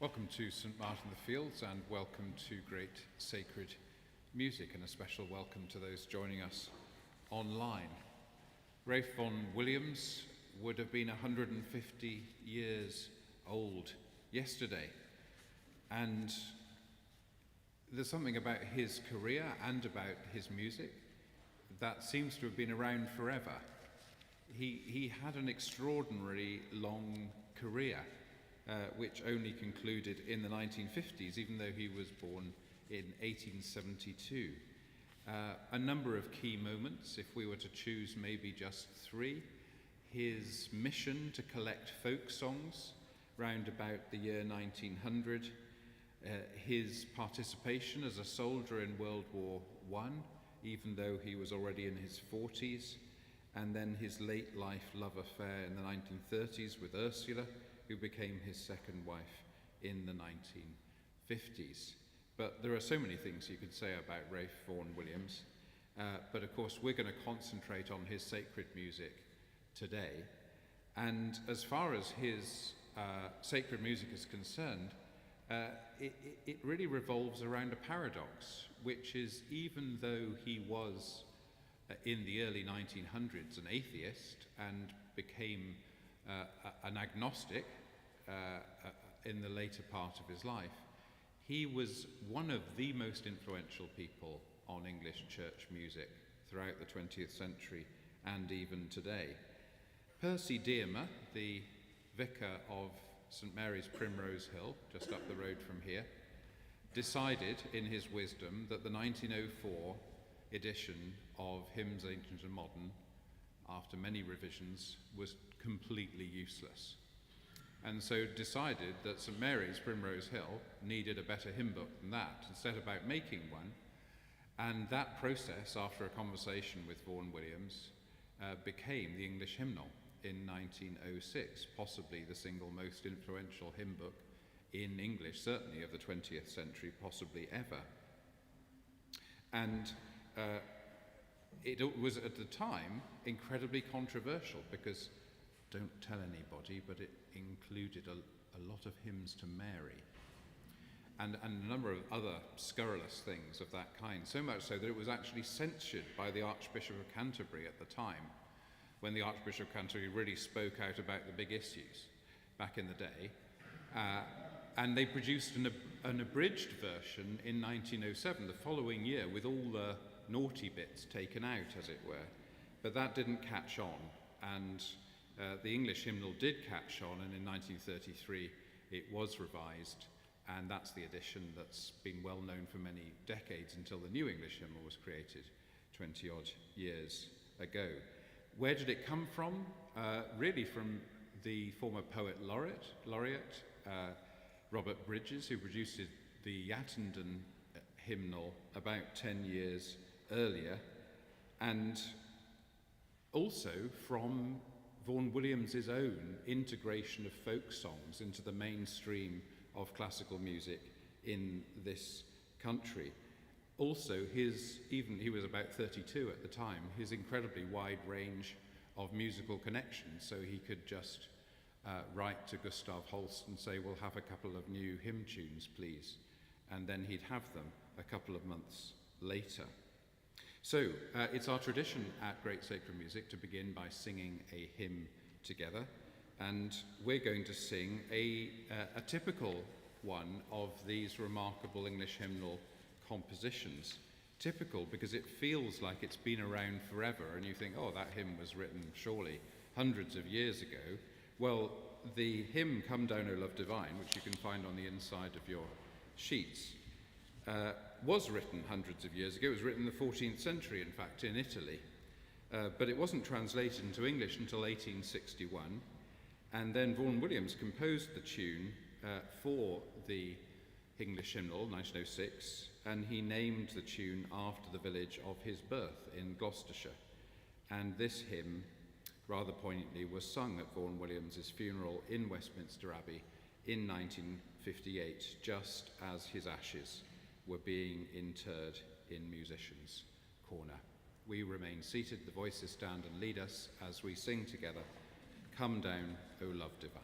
Welcome to St Martin the Fields and welcome to Great Sacred Music, and a special welcome to those joining us online. Revd Vaughan Williams would have been 150 years old yesterday, and there's something about his career and about his music that seems to have been around forever. He had an extraordinarily long career, which only concluded in the 1950s, even though he was born in 1872. A number of key moments, if we were to choose maybe just three: his mission to collect folk songs round about the year 1900, his participation as a soldier in World War I, even though he was already in his 40s, and then his late life love affair in the 1930s with Ursula, who became his second wife in the 1950s. But there are so many things you could say about Revd Vaughan Williams, but of course we're going to concentrate on his sacred music today. And as far as his sacred music is concerned, it really revolves around a paradox, which is, even though he was in the early 1900s an atheist and became an agnostic in the later part of his life, he was one of the most influential people on English church music throughout the 20th century and even today. Percy Dearmer, the vicar of St Mary's Primrose Hill, just up the road from here, decided in his wisdom that the 1904 edition of Hymns Ancient and Modern, after many revisions, was completely useless, and so decided that St Mary's Primrose Hill needed a better hymn book than that, and set about making one. And that process, after a conversation with Vaughan Williams, became the English hymnal in 1906, possibly the single most influential hymn book in English, certainly of the 20th century, possibly ever. And it was at the time incredibly controversial because, don't tell anybody, but it included a lot of hymns to Mary and a number of other scurrilous things of that kind, so much so that it was actually censured by the Archbishop of Canterbury at the time, when the Archbishop of Canterbury really spoke out about the big issues back in the day. And they produced an abridged version in 1907, the following year, with all the naughty bits taken out, as it were. But that didn't catch on, and the English hymnal did catch on, and in 1933 it was revised, and that's the edition that's been well known for many decades until the new English hymnal was created 20-odd years ago. Where did it come from? Really from the former poet laureate Robert Bridges, who produced the Yattenden hymnal about 10 years earlier, and also from Vaughan Williams's own integration of folk songs into the mainstream of classical music in this country. Also, he was about 32 at the time, his incredibly wide range of musical connections, so he could just write to Gustav Holst and say, "We'll have a couple of new hymn tunes, please," and then he'd have them a couple of months later. So it's our tradition at Great Sacred Music to begin by singing a hymn together, and we're going to sing a typical one of these remarkable English hymnal compositions. Typical because it feels like it's been around forever, and you think, oh, that hymn was written surely hundreds of years ago. Well, the hymn "Come Down, O Love Divine," which you can find on the inside of your sheets, was written hundreds of years ago. It was written in the 14th century, in fact, in Italy. But it wasn't translated into English until 1861. And then Vaughan Williams composed the tune for the English hymnal, 1906, and he named the tune after the village of his birth in Gloucestershire. And this hymn, rather poignantly, was sung at Vaughan Williams's funeral in Westminster Abbey in 1958, just as his ashes were being interred in Musicians' Corner. We remain seated, the voices stand and lead us as we sing together, "Come Down, O Love Divine."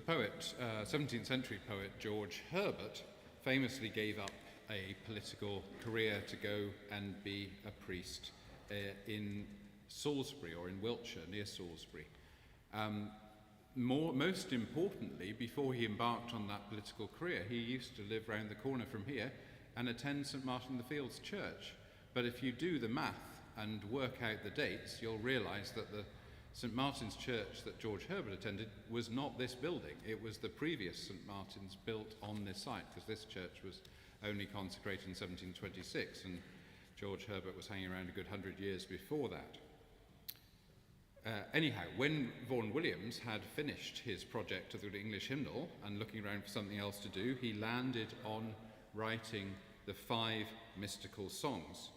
poet, 17th century poet George Herbert famously gave up a political career to go and be a priest in Salisbury, or in Wiltshire, near Salisbury. Most importantly, before he embarked on that political career, he used to live round the corner from here and attend St Martin the Fields Church. But if you do the math and work out the dates, you'll realise that the St Martin's Church that George Herbert attended was not this building. It was the previous St Martin's built on this site, because this church was only consecrated in 1726, and George Herbert was hanging around a good 100 years before that. Anyhow, when Vaughan Williams had finished his project of the English hymnal and looking around for something else to do, he landed on writing the 5 mystical songs.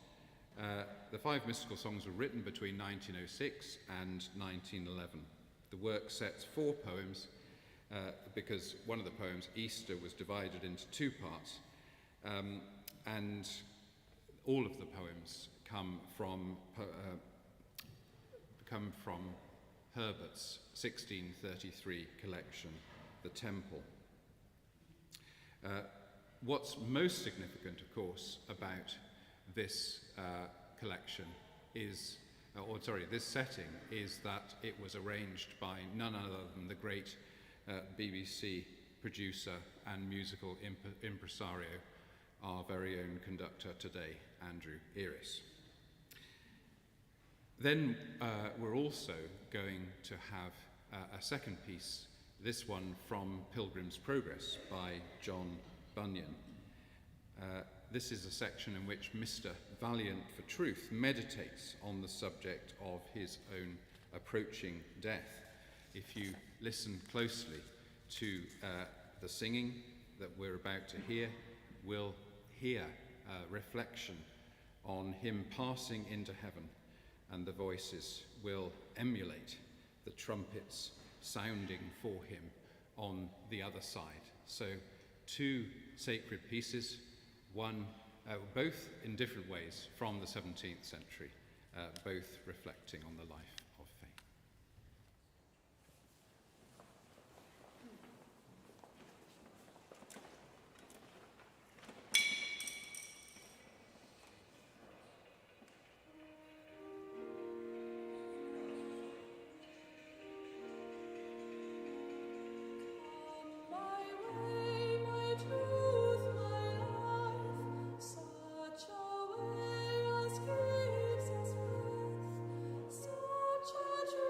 The 5 mystical songs were written between 1906 and 1911. The work sets 4 poems because one of the poems, Easter, was divided into 2 parts, and all of the poems come from Herbert's 1633 collection, The Temple. What's most significant, of course, about this collection is, this setting, is that it was arranged by none other than the great BBC producer and musical impresario, our very own conductor today, Andrew Earis. Then we're also going to have a second piece, this one from Pilgrim's Progress by John Bunyan. This is a section in which Mr. Valiant for Truth meditates on the subject of his own approaching death. If you listen closely to the singing that we're about to hear, we'll hear a reflection on him passing into heaven, and the voices will emulate the trumpets sounding for him on the other side. So 2 sacred pieces, one, both in different ways from the 17th century, both reflecting on the life of faith. Such a way as gives us breath, such a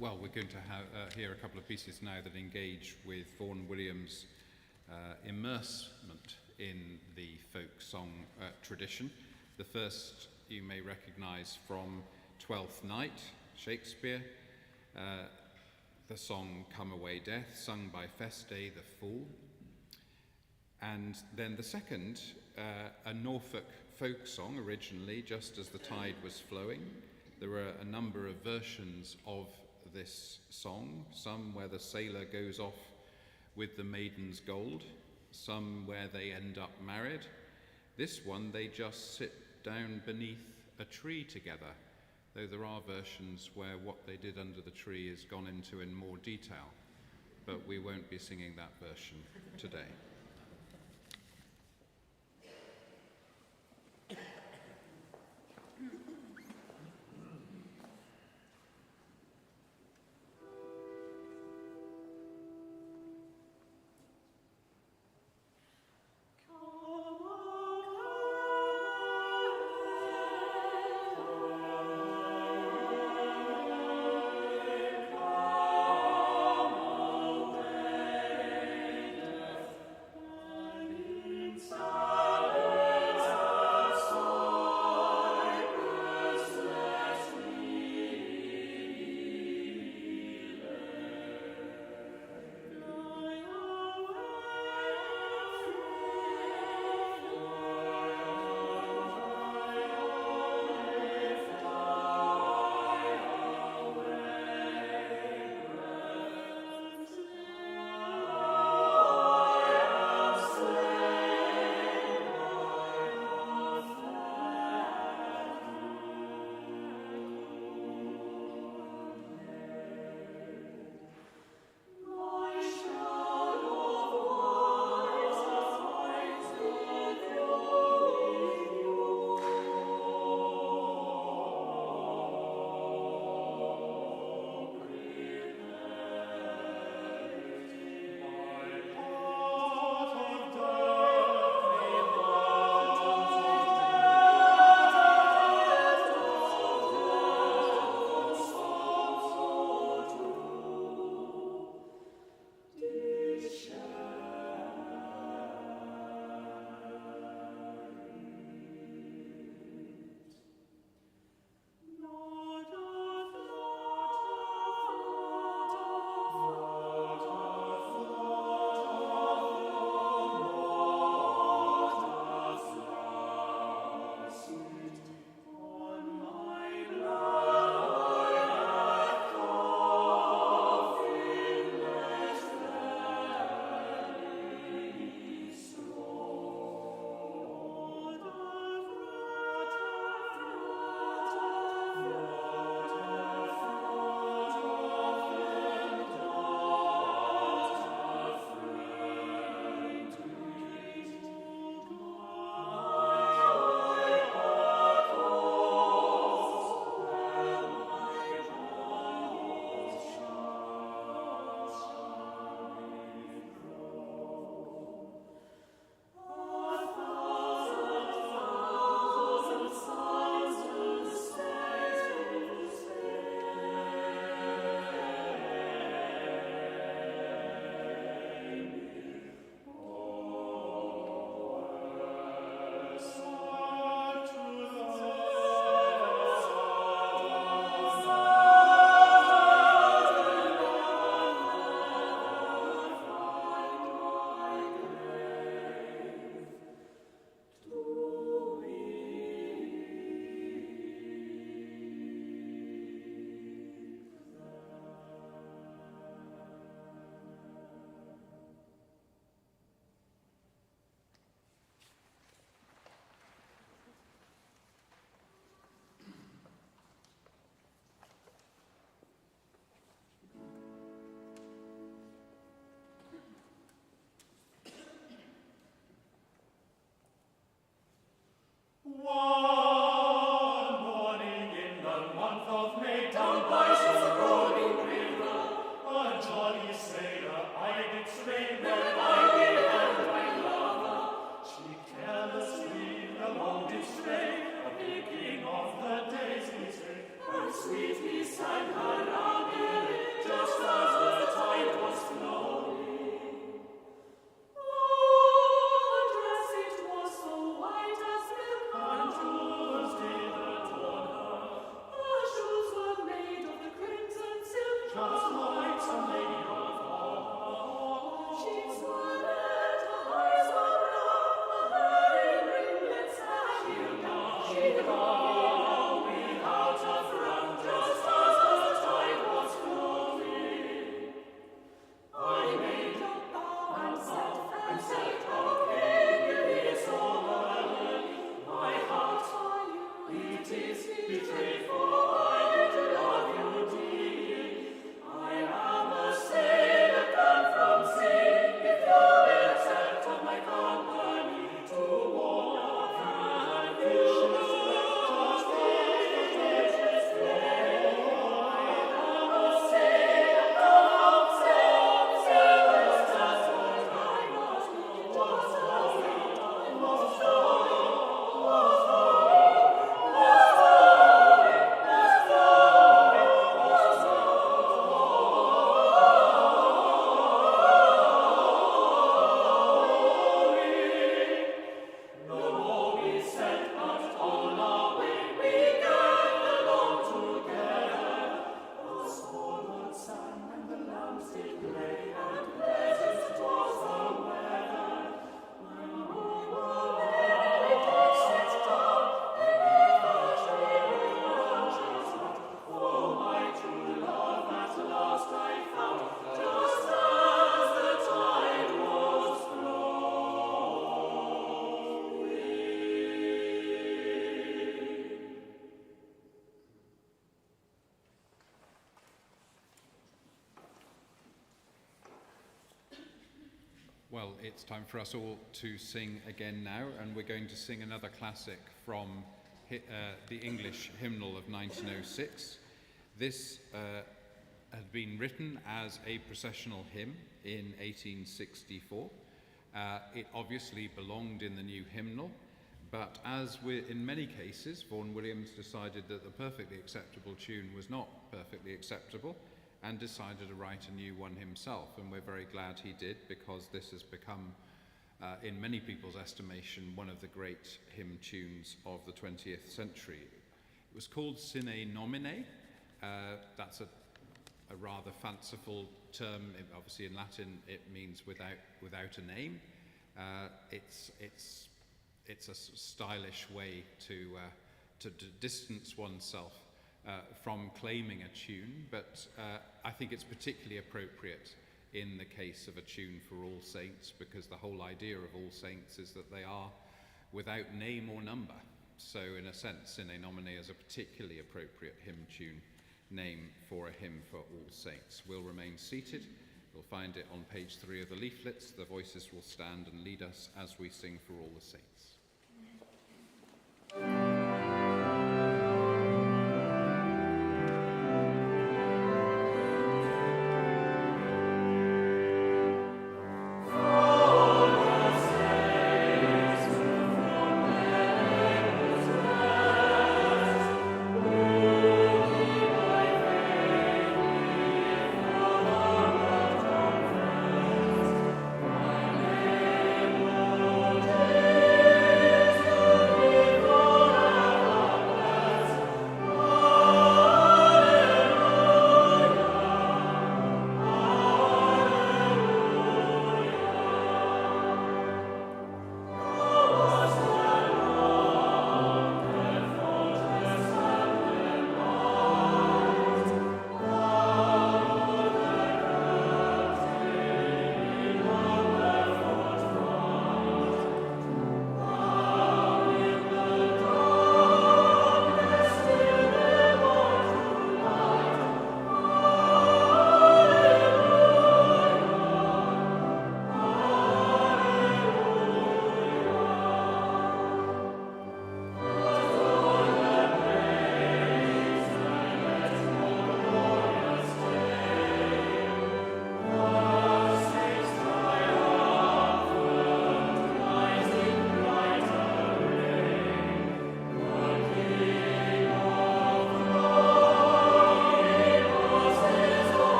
Well, we're going to hear a couple of pieces now that engage with Vaughan Williams' immersement in the folk song tradition. The first you may recognise from Twelfth Night, Shakespeare, the song Come Away Death, sung by Feste the Fool. And then the second, a Norfolk folk song originally, Just as the Tide Was Flowing. There are a number of versions of this song, some where the sailor goes off with the maiden's gold, some where they end up married. This one, they just sit down beneath a tree together, though there are versions where what they did under the tree is gone into in more detail, but we won't be singing that version today. One morning in the month of May, down by the rolling river, a jolly sailor I did stray where I beheld my lover. She carelessly along did stray, a-picking of the daisies, her sweetly sang her roundel. Well, it's time for us all to sing again now, and we're going to sing another classic from the English hymnal of 1906. This had been written as a processional hymn in 1864. It obviously belonged in the new hymnal, but as in many cases, Vaughan Williams decided that the perfectly acceptable tune was not perfectly acceptable, and decided to write a new one himself, and we're very glad he did, because this has become, in many people's estimation, one of the great hymn tunes of the 20th century. It was called Sine Nomine. That's a rather fanciful term. Obviously in Latin it means without a name. It's a stylish way to distance oneself from claiming a tune, but I think it's particularly appropriate in the case of a tune for All Saints, because the whole idea of All Saints is that they are without name or number. So in a sense, Sine Nomine is a particularly appropriate hymn tune name for a hymn for All Saints. We'll remain seated. You'll find it on page 3 of the leaflets. The voices will stand and lead us as we sing for All the Saints.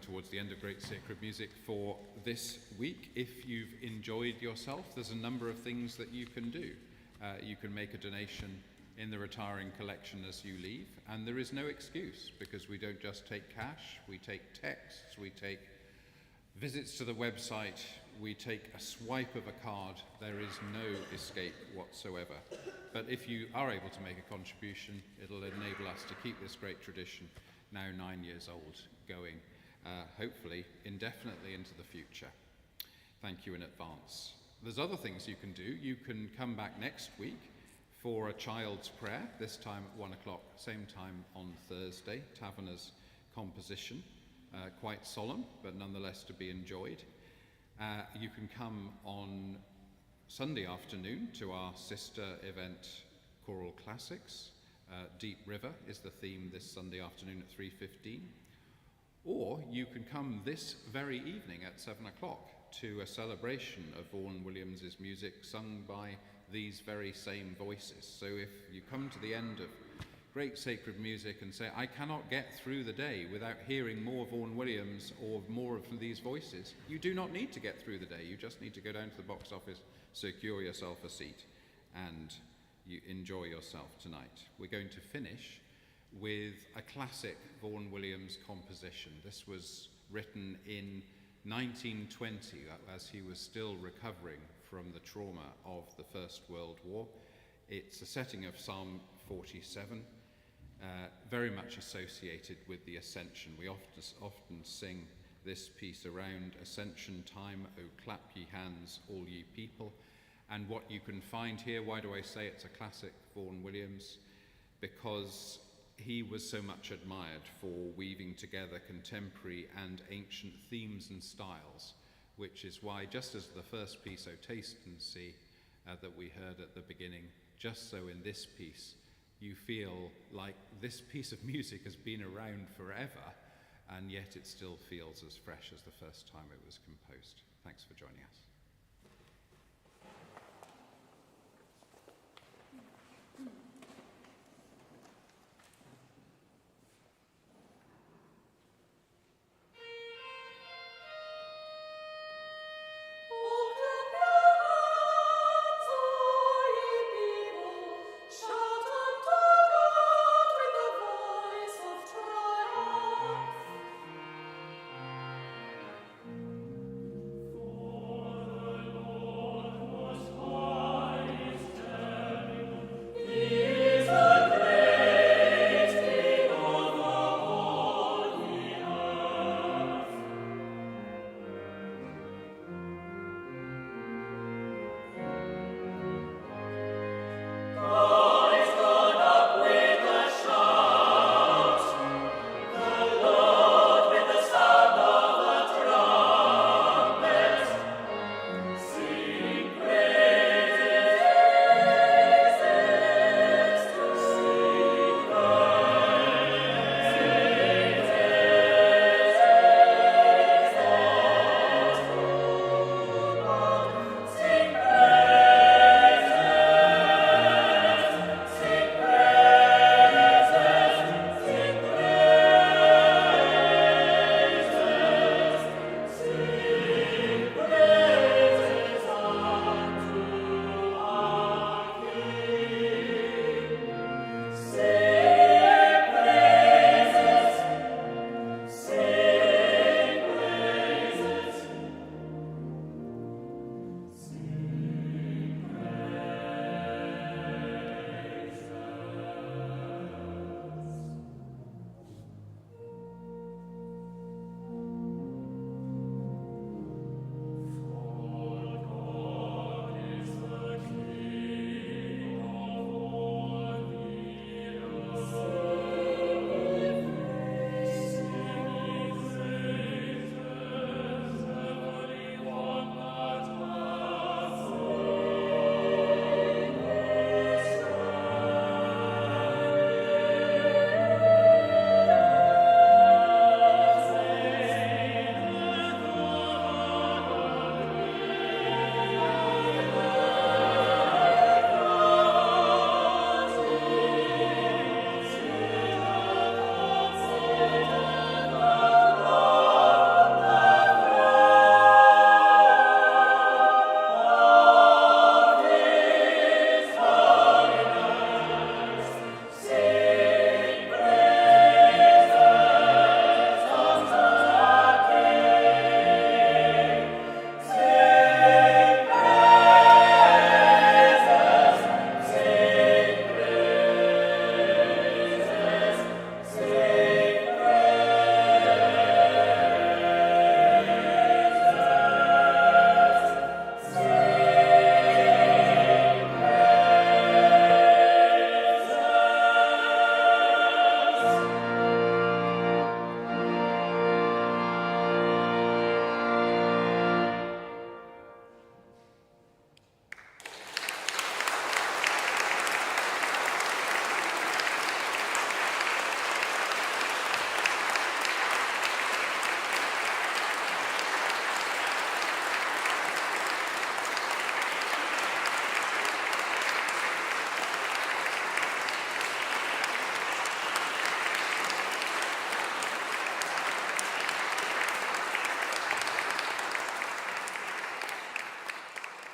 Towards the end of Great Sacred Music for this week. If you've enjoyed yourself, there's a number of things that you can do. You can make a donation in the retiring collection as you leave, and there is no excuse, because we don't just take cash, we take texts, we take visits to the website, we take a swipe of a card. There is no escape whatsoever. But if you are able to make a contribution, it'll enable us to keep this great tradition, now 9 years old, going. Hopefully indefinitely into the future. Thank you in advance. There's other things you can do. You can come back next week for a child's prayer, this time at 1 o'clock, same time on Thursday, Taverner's composition. Quite solemn, but nonetheless to be enjoyed. You can come on Sunday afternoon to our sister event, Choral Classics. Deep River is the theme this Sunday afternoon at 3:15. Or you can come this very evening at 7 o'clock to a celebration of Vaughan Williams' music sung by these very same voices. So if you come to the end of great sacred music and say, I cannot get through the day without hearing more Vaughan Williams or more of these voices, you do not need to get through the day. You just need to go down to the box office, secure yourself a seat, and you enjoy yourself tonight. We're going to finish with a classic Vaughan Williams composition. This was written in 1920, as he was still recovering from the trauma of the First World War. It's a setting of Psalm 47, very much associated with the Ascension. We often sing this piece around Ascension time, O clap ye hands, all ye people. And what you can find here, why do I say it's a classic Vaughan Williams? Because he was so much admired for weaving together contemporary and ancient themes and styles, which is why, just as the first piece, O Taste and See, that we heard at the beginning, just so in this piece, you feel like this piece of music has been around forever, and yet it still feels as fresh as the first time it was composed. Thanks for joining us.